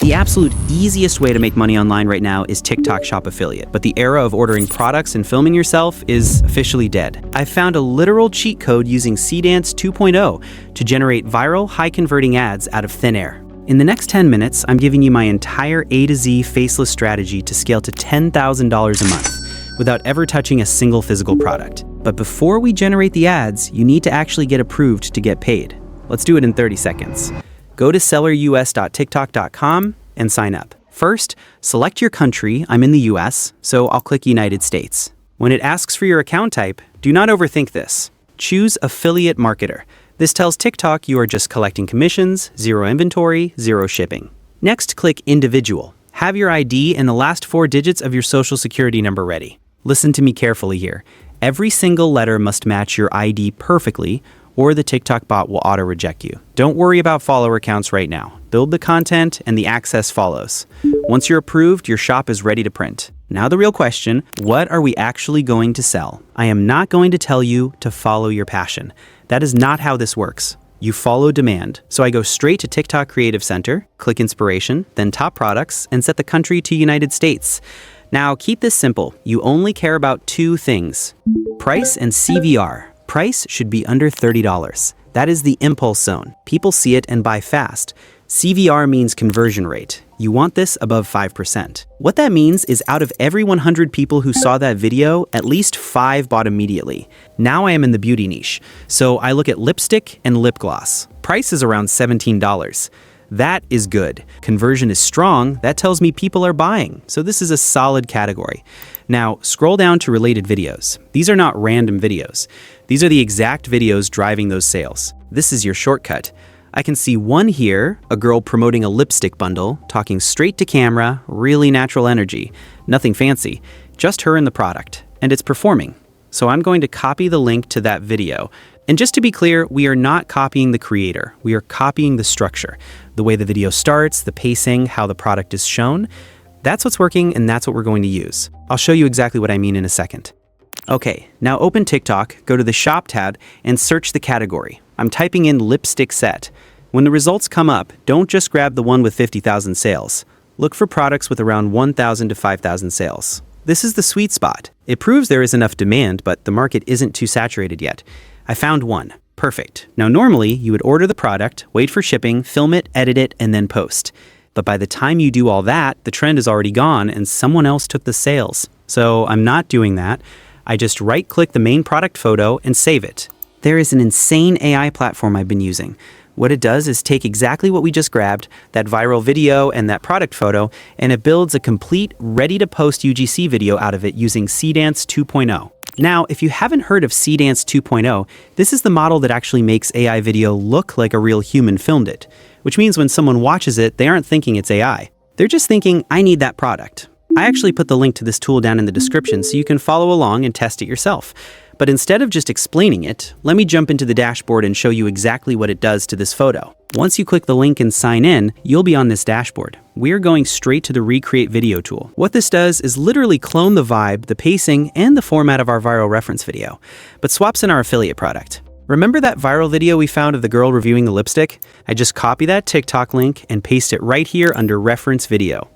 The absolute easiest way to make money online right now is TikTok Shop Affiliate, but the era of ordering products and filming yourself is officially dead. I found a literal cheat code using Seedance 2.0 to generate viral, high-converting ads out of thin air. In the next 10 minutes, I'm giving you my entire A to Z faceless strategy to scale to $10,000 a month without ever touching a single physical product. But before we generate the ads, you need to actually get approved to get paid. Let's do it in 30 seconds. Go to sellerus.tiktok.com and sign up. First, select your country. I'm in the US, so I'll click United States. When it asks for your account type, do not overthink this. Choose Affiliate Marketer. This tells TikTok you are just collecting commissions, zero inventory, zero shipping. Next, click Individual. Have your ID and the last 4 digits of your social security number ready. Listen to me carefully here. Every single letter must match your ID perfectly, or the TikTok bot will auto-reject you. Don't worry about follower counts right now. Build the content and the access follows. Once you're approved, your shop is ready to print. Now the real question, what are we actually going to sell? I am not going to tell you to follow your passion. That is not how this works. You follow demand. So I go straight to TikTok Creative Center, click Inspiration, then Top Products, and set the country to United States. Now keep this simple. You only care about 2 things: price and CVR. Price should be under $30. That is the impulse zone. People see it and buy fast. CVR means conversion rate. You want this above 5%. What that means is out of every 100 people who saw that video, at least 5 bought immediately. Now I am in the beauty niche, so I look at lipstick and lip gloss. Price is around $17. That is good. Conversion is strong. That tells me people are buying. So this is a solid category. Now, scroll down to related videos. These are not random videos. These are the exact videos driving those sales. This is your shortcut. I can see one here, a girl promoting a lipstick bundle, talking straight to camera, really natural energy. Nothing fancy, just her and the product. And it's performing. So I'm going to copy the link to that video. And just to be clear, we are not copying the creator. We are copying the structure. The way the video starts, the pacing, how the product is shown. That's what's working, and that's what we're going to use. I'll show you exactly what I mean in a second. Okay, now open TikTok, go to the Shop tab, and search the category. I'm typing in lipstick set. When the results come up, don't just grab the one with 50,000 sales. Look for products with around 1,000 to 5,000 sales. This is the sweet spot. It proves there is enough demand, but the market isn't too saturated yet. I found one. Perfect. Now normally, you would order the product, wait for shipping, film it, edit it, and then post. But by the time you do all that, the trend is already gone and someone else took the sales. So I'm not doing that. I just right-click the main product photo and save it. There is an insane AI platform I've been using. What it does is take exactly what we just grabbed, that viral video and that product photo, and it builds a complete ready-to-post UGC video out of it using Seedance 2.0. Now, if you haven't heard of Seedance 2.0, this is the model that actually makes AI video look like a real human filmed it, which means when someone watches it, they aren't thinking it's AI. They're just thinking, I need that product. I actually put the link to this tool down in the description so you can follow along and test it yourself. But instead of just explaining it, let me jump into the dashboard and show you exactly what it does to this photo. Once you click the link and sign in, you'll be on this dashboard. We're going straight to the Recreate Video tool. What this does is literally clone the vibe, the pacing, and the format of our viral reference video, but swaps in our affiliate product. Remember that viral video we found of the girl reviewing the lipstick? I just copy that TikTok link and paste it right here under Reference Video.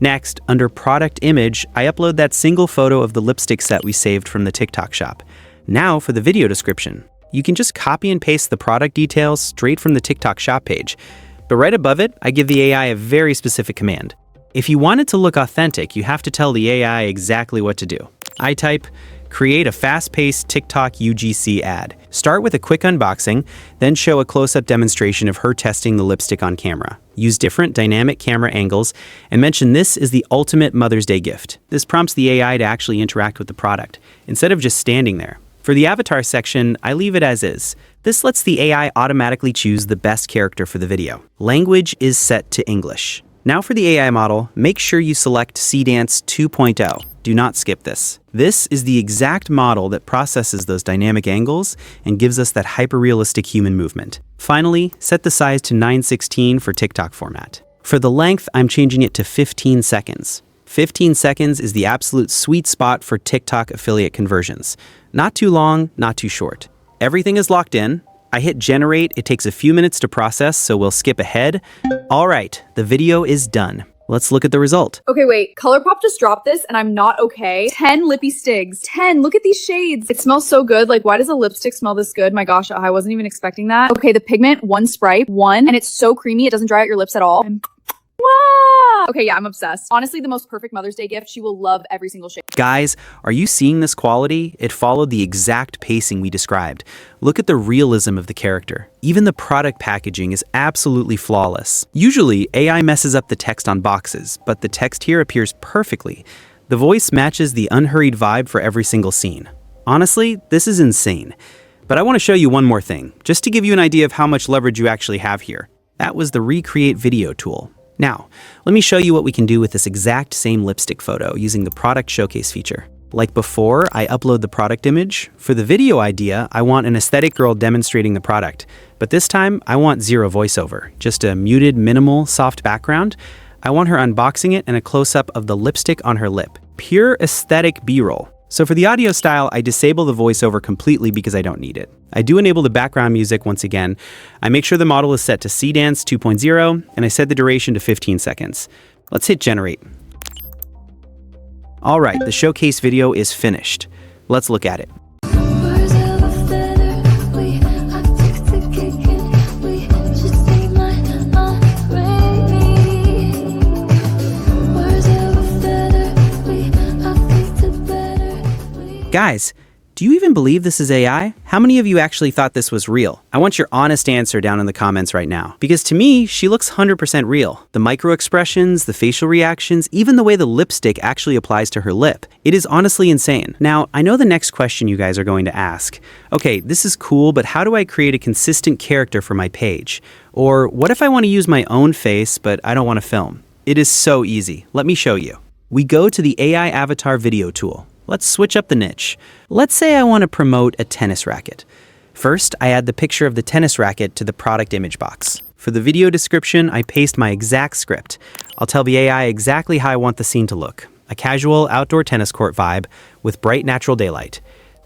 Next, under Product Image, I upload that single photo of the lipstick set we saved from the TikTok shop. Now for the video description. You can just copy and paste the product details straight from the TikTok shop page. But right above it, I give the AI a very specific command. If you want it to look authentic, you have to tell the AI exactly what to do. I type, create a fast-paced TikTok UGC ad. Start with a quick unboxing, then show a close-up demonstration of her testing the lipstick on camera. Use different dynamic camera angles, and mention this is the ultimate Mother's Day gift. This prompts the AI to actually interact with the product, instead of just standing there. For the avatar section, I leave it as is. This lets the AI automatically choose the best character for the video. Language is set to English. Now for the AI model, make sure you select Seedance 2.0. Do not skip this. This is the exact model that processes those dynamic angles and gives us that hyper-realistic human movement. Finally, set the size to 9:16 for TikTok format. For the length, I'm changing it to 15 seconds. 15 seconds is the absolute sweet spot for TikTok affiliate conversions. Not too long, not too short. Everything is locked in. I hit generate. It takes a few minutes to process, so we'll skip ahead. All right, the video is done. Let's look at the result. Okay, wait. ColourPop just dropped this and I'm not okay. 10 lippy stigs. 10. Look at these shades. It smells so good. Like, why does a lipstick smell this good? My gosh, I wasn't even expecting that. Okay, the pigment, 1 Sprite, 1. And it's so creamy. It doesn't dry out your lips at all. Wow. Okay, yeah, I'm obsessed. Honestly, the most perfect Mother's Day gift. She will love every single shade. Guys, are you seeing this quality? It followed the exact pacing we described. Look at the realism of the character. Even the product packaging is absolutely flawless. Usually, AI messes up the text on boxes, but the text here appears perfectly. The voice matches the unhurried vibe for every single scene. Honestly, this is insane. But I want to show you one more thing, just to give you an idea of how much leverage you actually have here. That was the Recreate Video tool. Now, let me show you what we can do with this exact same lipstick photo using the product showcase feature. Like before, I upload the product image. For the video idea, I want an aesthetic girl demonstrating the product. But this time, I want zero voiceover, just a muted, minimal, soft background. I want her unboxing it and a close-up of the lipstick on her lip. Pure aesthetic B-roll. So for the audio style, I disable the voiceover completely because I don't need it. I do enable the background music once again. I make sure the model is set to Seedance 2.0, and I set the duration to 15 seconds. Let's hit generate. All right, the showcase video is finished. Let's look at it. Guys, do you even believe this is AI? How many of you actually thought this was real? I want your honest answer down in the comments right now. Because to me, she looks 100% real. The micro expressions, the facial reactions, even the way the lipstick actually applies to her lip. It is honestly insane. Now, I know the next question you guys are going to ask. Okay, this is cool, but how do I create a consistent character for my page? Or what if I want to use my own face, but I don't want to film? It is so easy. Let me show you. We go to the AI Avatar Video tool. Let's switch up the niche. Let's say I want to promote a tennis racket. First, I add the picture of the tennis racket to the product image box. For the video description, I paste my exact script. I'll tell the AI exactly how I want the scene to look. A casual outdoor tennis court vibe with bright natural daylight.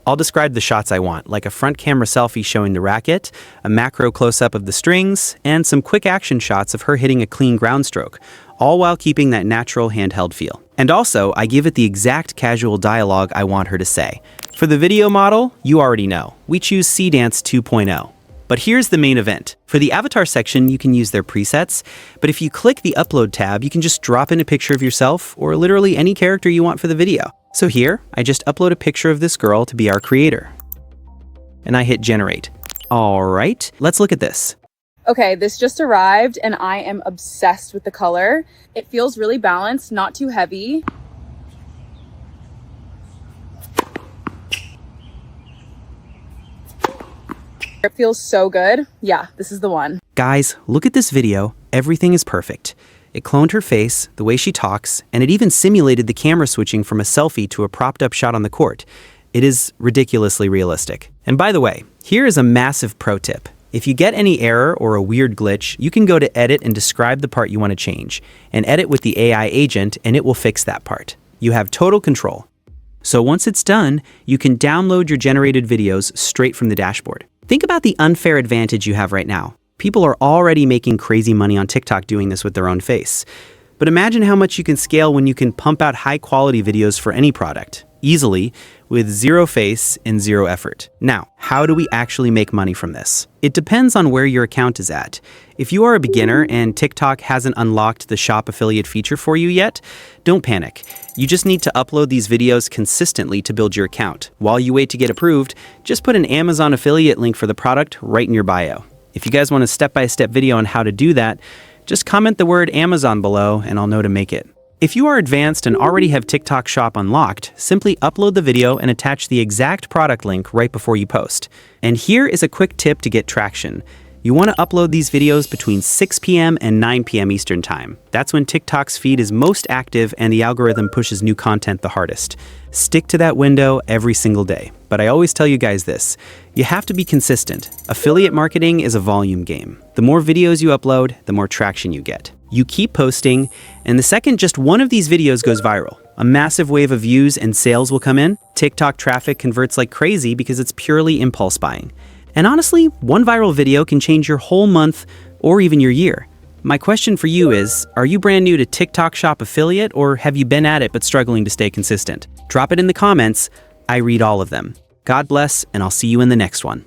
I'll describe the shots I want, like a front camera selfie showing the racket, a macro close-up of the strings, and some quick action shots of her hitting a clean ground stroke, all while keeping that natural handheld feel. And also, I give it the exact casual dialogue I want her to say. For the video model, you already know. We choose Seedance 2.0. But here's the main event. For the avatar section, you can use their presets, but if you click the upload tab, you can just drop in a picture of yourself or literally any character you want for the video. So here, I just upload a picture of this girl to be our creator. And I hit generate. All right, let's look at this. Okay, this just arrived and I am obsessed with the color. It feels really balanced, not too heavy. It feels so good. Yeah, this is the one. Guys, look at this video. Everything is perfect. It cloned her face, the way she talks, and it even simulated the camera switching from a selfie to a propped up shot on the court. It is ridiculously realistic. And by the way, here is a massive pro tip. If you get any error or a weird glitch, you can go to edit and describe the part you want to change, and edit with the AI agent and it will fix that part. You have total control. So once it's done, you can download your generated videos straight from the dashboard. Think about the unfair advantage you have right now. People are already making crazy money on TikTok doing this with their own face. But imagine how much you can scale when you can pump out high-quality videos for any product, easily, with zero face and zero effort. Now, how do we actually make money from this? It depends on where your account is at. If you are a beginner and TikTok hasn't unlocked the shop affiliate feature for you yet, don't panic. You just need to upload these videos consistently to build your account. While you wait to get approved, just put an Amazon affiliate link for the product right in your bio. If you guys want a step-by-step video on how to do that, just comment the word Amazon below and I'll know to make it. If you are advanced and already have TikTok Shop unlocked, simply upload the video and attach the exact product link right before you post. And here is a quick tip to get traction. You want to upload these videos between 6 p.m. and 9 p.m. Eastern Time. That's when TikTok's feed is most active and the algorithm pushes new content the hardest. Stick to that window every single day. But I always tell you guys this, you have to be consistent. Affiliate marketing is a volume game. The more videos you upload, the more traction you get. You keep posting, and the second just one of these videos goes viral, a massive wave of views and sales will come in. TikTok traffic converts like crazy because it's purely impulse buying. And honestly, one viral video can change your whole month or even your year. My question for you is, are you brand new to TikTok Shop Affiliate, or have you been at it but struggling to stay consistent? Drop it in the comments. I read all of them. God bless, and I'll see you in the next one.